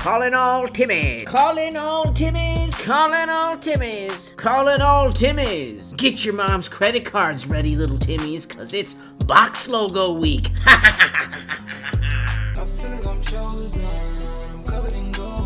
Calling all Timmies. Calling all Timmies. Calling all Timmies. Calling all Timmies. Get your mom's credit cards ready, little Timmies, cause it's Box Logo Week. I feel like I'm chosen. I'm covered in gold.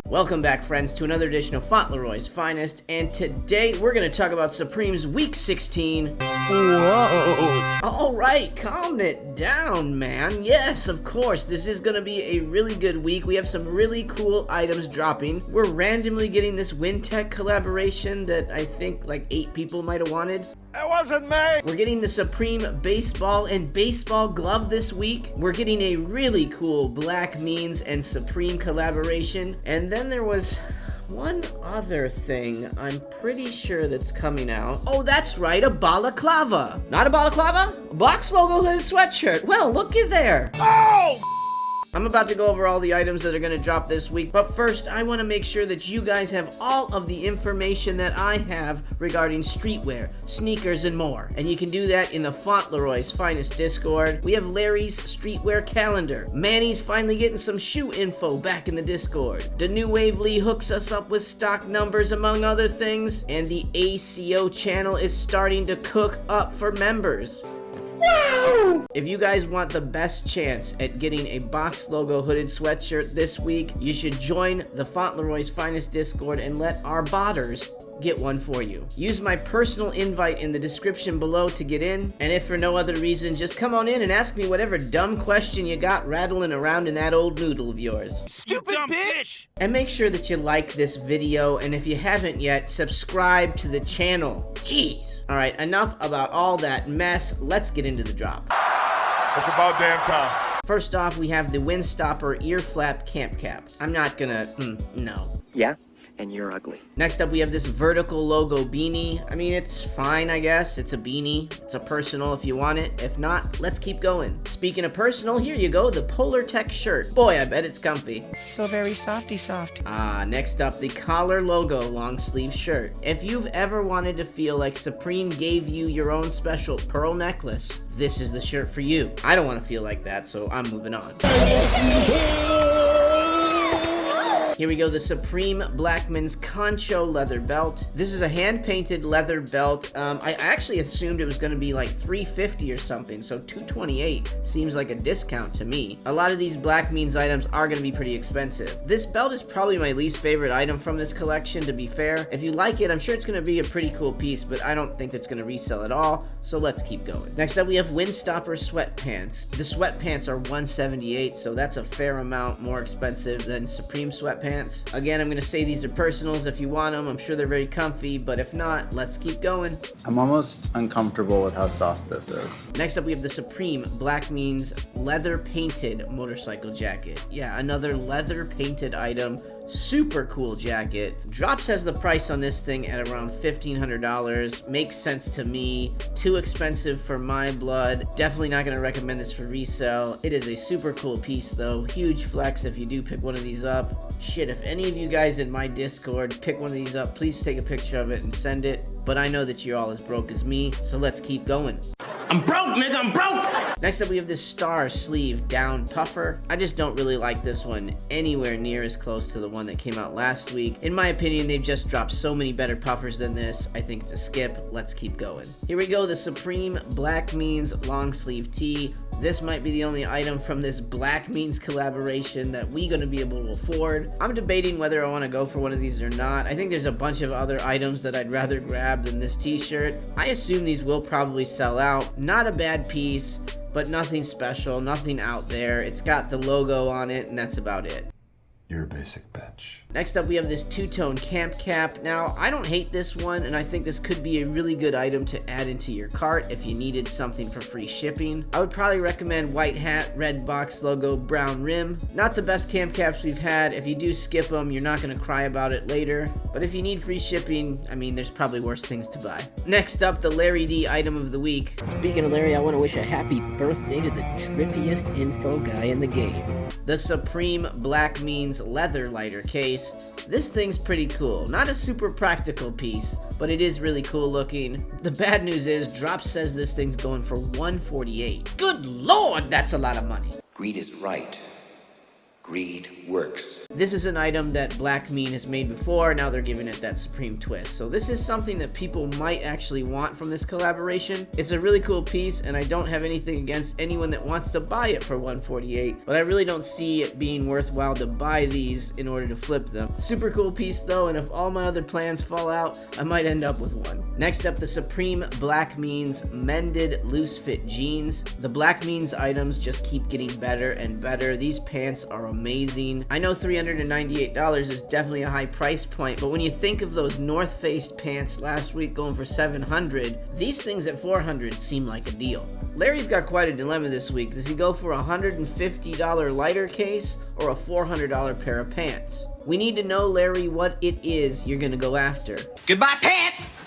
Welcome back, friends, to another edition of Fauntleroy's Finest, and today we're going to talk about Supreme's Week 16. Whoa! Alright, calm it down, man. Yes, of course, this is going to be a really good week. We have some really cool items dropping. We're randomly getting this WinTech collaboration that I think like 8 people might have wanted. It wasn't me! We're getting the Supreme Baseball and Baseball Glove this week. We're getting a really cool Black Means and Supreme collaboration. And then there was one other thing I'm pretty sure that's coming out. Oh, that's right, a balaclava. Not a balaclava? A Box Logo hooded sweatshirt. Well, looky there. Oh! I'm about to go over all the items that are going to drop this week, but first I want to make sure that you guys have all of the information that I have regarding streetwear, sneakers, and more. And you can do that in the Fauntleroy's Finest Discord. We have Larry's streetwear calendar. Manny's finally getting some shoe info back in the Discord. The New Wave Lee hooks us up with stock numbers, among other things. And the ACO channel is starting to cook up for members. Woo! If you guys want the best chance at getting a Box Logo hooded sweatshirt this week, you should join the Fauntleroy's Finest Discord and let our botters get one for you. Use my personal invite in the description below to get in, and if for no other reason, just come on in and ask me whatever dumb question you got rattling around in that old noodle of yours. Stupid bitch! And make sure that you like this video, and if you haven't yet, subscribe to the channel. Jeez. Alright, enough about all that mess. Let's get into the drop. It's about damn time. First off, we have the Windstopper ear flap camp cap. I'm not gonna, no. Yeah, and you're ugly. Next up, we have this vertical logo beanie. I mean, it's fine, I guess. It's a beanie. It's a personal if you want it. If not, let's keep going. Speaking of personal, here you go, the Polar Tech shirt. Boy, I bet it's comfy. So very softy soft. Next up, the collar logo long sleeve shirt. If you've ever wanted to feel like Supreme gave you your own special pearl necklace, this is the shirt for you. I don't want to feel like that, so I'm moving on. Here we go, the Supreme Blackman's Concho leather belt. This is a hand-painted leather belt. I actually assumed it was going to be like $350 or something, so $228 seems like a discount to me. A lot of these Black Means items are going to be pretty expensive. This belt is probably my least favorite item from this collection, to be fair. If you like it, I'm sure it's going to be a pretty cool piece, but I don't think it's going to resell at all, so let's keep going. Next up, we have Windstopper sweatpants. The sweatpants are $178, so that's a fair amount more expensive than Supreme sweatpants. Again, I'm going to say these are personals if you want them. I'm sure they're very comfy, but if not, let's keep going. I'm almost uncomfortable with how soft this is. Next up, we have the Supreme Black Means leather painted motorcycle jacket. Yeah, another leather painted item. Super cool jacket. Drops has the price on this thing at around $1,500. Makes sense to me. Too expensive for my blood. Definitely not going to recommend this for resale. It is a super cool piece though. Huge flex if you do pick one of these up. Shit, if any of you guys in my Discord pick one of these up, please take a picture of it and send it. But I know that you're all as broke as me, so let's keep going. I'm broke, nigga, I'm broke! Next up, we have this star sleeve down puffer. I just don't really like this one anywhere near as close to the one that came out last week. In my opinion, they've just dropped so many better puffers than this. I think it's a skip. Let's keep going. Here we go, the Supreme Black Means long sleeve tee. This might be the only item from this Black Means collaboration that we're going to be able to afford. I'm debating whether I want to go for one of these or not. I think there's a bunch of other items that I'd rather grab than this t-shirt. I assume these will probably sell out. Not a bad piece, but nothing special, nothing out there. It's got the logo on it, and that's about it. You're a basic bitch. Next up, we have this two-tone camp cap. Now, I don't hate this one, and I think this could be a really good item to add into your cart if you needed something for free shipping. I would probably recommend white hat, red box logo, brown rim. Not the best camp caps we've had. If you do skip them, you're not going to cry about it later. But if you need free shipping, I mean, there's probably worse things to buy. Next up, the Larry D item of the week. Speaking of Larry, I want to wish a happy birthday to the trippiest info guy in the game. The Supreme Black Means leather lighter case. This thing's pretty cool. Not a super practical piece, but it is really cool looking. The bad news is Drop says this thing's going for $148. Good lord, that's a lot of money. Greed is right. Greed works. This is an item that Black Mean has made before, now they're giving it that supreme twist. So this is something that people might actually want from this collaboration. It's a really cool piece, and I don't have anything against anyone that wants to buy it for $148, but I really don't see it being worthwhile to buy these in order to flip them. Super cool piece though, and if all my other plans fall out, I might end up with one. Next up, the Supreme Black Means Mended Loose Fit Jeans. The Black Means items just keep getting better and better. These pants are amazing. I know $398 is definitely a high price point, but when you think of those North Face pants last week going for $700, these things at $400 seem like a deal. Larry's got quite a dilemma this week. Does he go for a $150 lighter case or a $400 pair of pants? We need to know, Larry, what it is you're gonna go after. Goodbye, pants!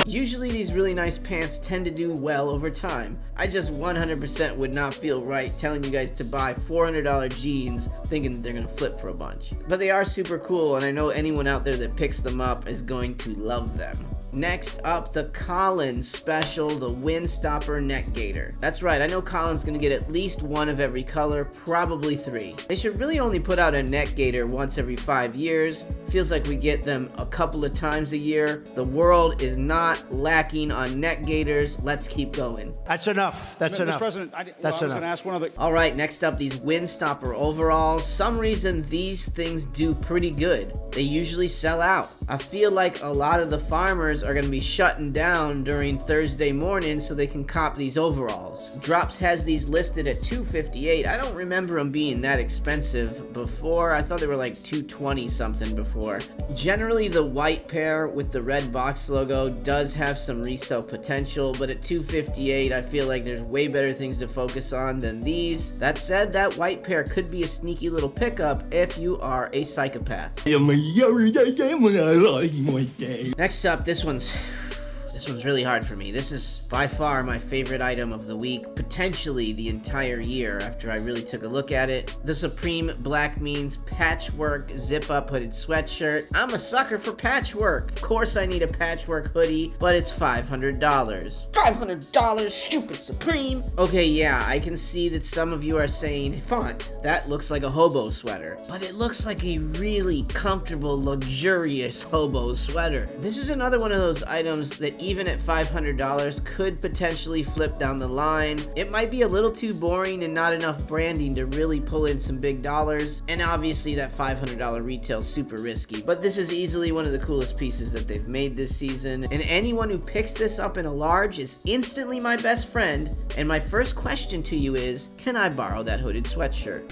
Usually these really nice pants tend to do well over time. I just 100% would not feel right telling you guys to buy $400 jeans thinking that they're gonna flip for a bunch. But they are super cool, and I know anyone out there that picks them up is going to love them. Next up, the Collins Special, the Windstopper Neck Gator. That's right, I know Collins gonna get at least one of every color, probably 3. They should really only put out a neck gator once every 5 years. Feels like we get them a couple of times a year. The world is not lacking on neck gators. Let's keep going. That's enough. That's enough. Mr. President, I was going to ask one of the... All right, next up, these Windstopper overalls. Some reason these things do pretty good. They usually sell out. I feel like a lot of the farmers are going to be shutting down during Thursday morning so they can cop these overalls. Drops has these listed at $258. I don't remember them being that expensive before. I thought they were like $220 something before. Generally, the white pair with the red box logo does have some resale potential, but at $258, I feel like there's way better things to focus on than these. That said, that white pair could be a sneaky little pickup if you are a psychopath. Next up, this one's really hard for me. This is by far my favorite item of the week, potentially the entire year after I really took a look at it. The Supreme Black Means Patchwork Zip-Up Hooded Sweatshirt. I'm a sucker for patchwork. Of course I need a patchwork hoodie, but it's $500. $500, stupid Supreme! Okay, yeah, I can see that some of you are saying, Font, that looks like a hobo sweater. But it looks like a really comfortable, luxurious hobo sweater. This is another one of those items that even at $500 could potentially flip down the line. It might be a little too boring and not enough branding to really pull in some big dollars, and obviously that $500 retail is super risky, but this is easily one of the coolest pieces that they've made this season, and anyone who picks this up in a large is instantly my best friend. And my first question to you is, can I borrow that hooded sweatshirt?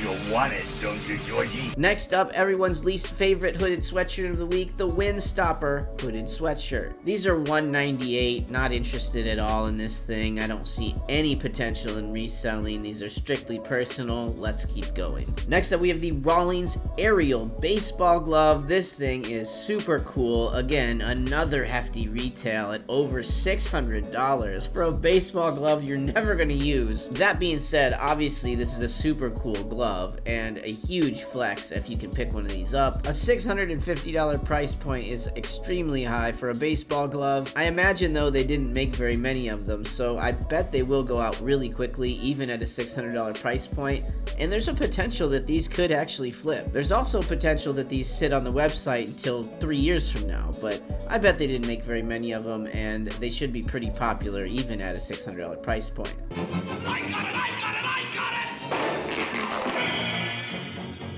You want it, don't you, Georgie? Next up, everyone's least favorite hooded sweatshirt of the week, the Windstopper hooded sweatshirt. These are $198, not interested at all in this thing. I don't see any potential in reselling. These are strictly personal. Let's keep going. Next up, we have the Rawlings Aerial Baseball Glove. This thing is super cool. Again, another hefty retail at over $600 for a baseball glove you're never gonna use. That being said, obviously this is a super cool glove and a huge flex if you can pick one of these up. A $650 price point is extremely high for a baseball glove. I imagine though they didn't make very many of them, so I bet they will go out really quickly even at a $600 price point, and there's a potential that these could actually flip. There's also potential that these sit on the website until 3 years from now, but I bet they didn't make very many of them, and they should be pretty popular even at a $600 price point.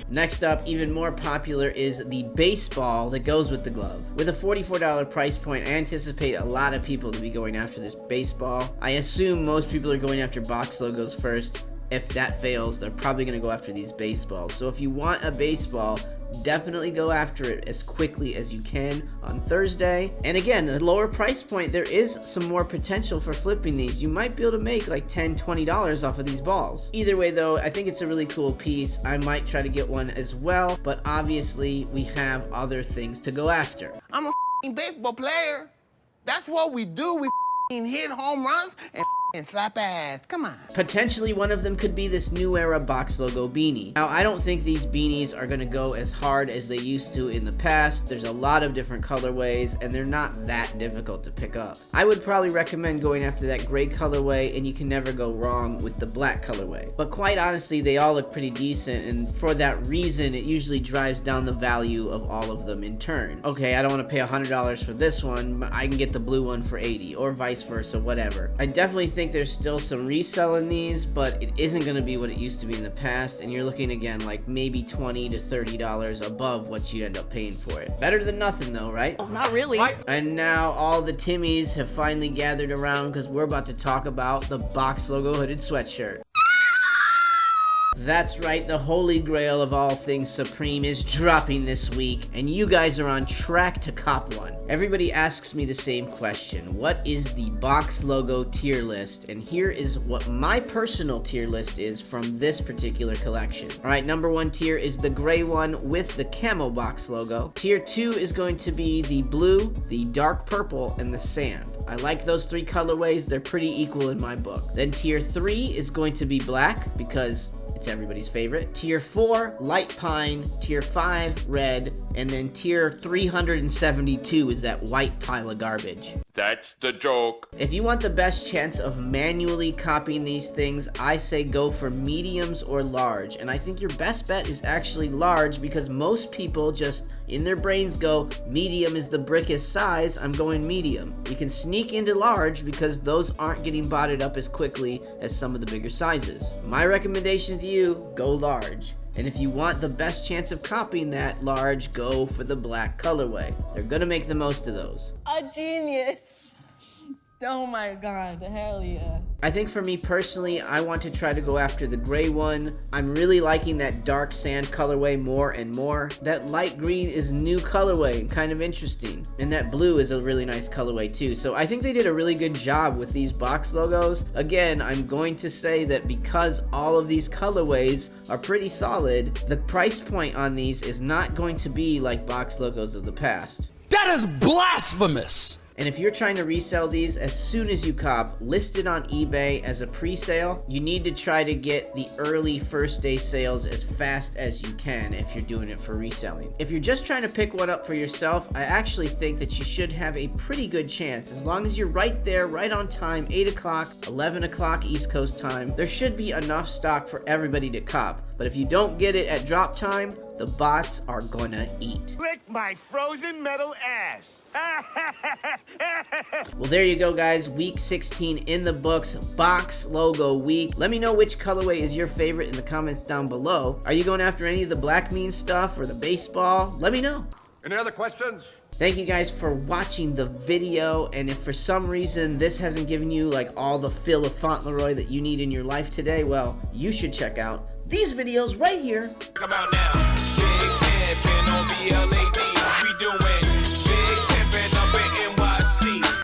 Next up, even more popular, is the baseball that goes with the glove. With a $44 price point, I anticipate a lot of people to be going after this baseball. I assume most people are going after box logos first. If that fails, they're probably going to go after these baseballs. So if you want a baseball, definitely go after it as quickly as you can on Thursday. And again, a lower price point, there is some more potential for flipping these. You might be able to make like $10, $20 off of these balls. Either way though, I think it's a really cool piece. I might try to get one as well, but obviously we have other things to go after. I'm a baseball player. That's what we do. We hit home runs and slap ass. Come on. Potentially one of them could be this new era box logo beanie. Now, I don't think these beanies are gonna go as hard as they used to in the past. There's a lot of different colorways and they're not that difficult to pick up. I would probably recommend going after that gray colorway, and you can never go wrong with the black colorway. But quite honestly, they all look pretty decent, and for that reason, it usually drives down the value of all of them in turn. Okay, I don't wanna pay $100 for this one, but I can get the blue one for $80, or vice versa, whatever. I definitely think there's still some resell in these, but it isn't going to be what it used to be in the past, and you're looking again like maybe $20 to $30 above what you end up paying for it. Better than nothing though, right? Not really. And now all the Timmies have finally gathered around because we're about to talk about the box logo hooded sweatshirt. That's right, the holy grail of all things Supreme is dropping this week, and you guys are on track to cop one. Everybody asks me the same question: what is the box logo tier list? And here is what my personal tier list is from this particular collection. Alright, number 1 tier is the gray one with the camo box logo. Tier 2 is going to be the blue, the dark purple, and the sand. I like those 3 colorways, they're pretty equal in my book. Then tier 3 is going to be black, because it's everybody's favorite. Tier 4, light pine. Tier 5, red. And then tier 372 is that white pile of garbage. That's the joke. If you want the best chance of manually copying these things, I say go for mediums or large. And I think your best bet is actually large, because most people just in their brains go, medium is the brickest size, I'm going medium. You can sneak into large because those aren't getting botted up as quickly as some of the bigger sizes. My recommendation to you, go large. And if you want the best chance of copying that large, go for the black colorway. They're gonna make the most of those. A genius. Oh my god, hell yeah. I think for me personally, I want to try to go after the gray one. I'm really liking that dark sand colorway more and more. That light green is new colorway and kind of interesting. And that blue is a really nice colorway too. So I think they did a really good job with these box logos. Again, I'm going to say that because all of these colorways are pretty solid, the price point on these is not going to be like box logos of the past. That is blasphemous! And if you're trying to resell these, as soon as you cop, list it on eBay as a pre-sale. You need to try to get the early first day sales as fast as you can if you're doing it for reselling. If you're just trying to pick one up for yourself, I actually think that you should have a pretty good chance. As long as you're right there, right on time, 8 o'clock, 11 o'clock East Coast time, there should be enough stock for everybody to cop. But if you don't get it at drop time, the bots are gonna eat. Lick my frozen metal ass. Well, there you go, guys. Week 16 in the books, box logo week. Let me know which colorway is your favorite in the comments down below. Are you going after any of the black mean stuff or the baseball? Let me know. Any other questions? Thank you guys for watching the video, and if for some reason this hasn't given you like all the fill of Fauntleroy that you need in your life today, well, you should check out these videos right here. Come out now.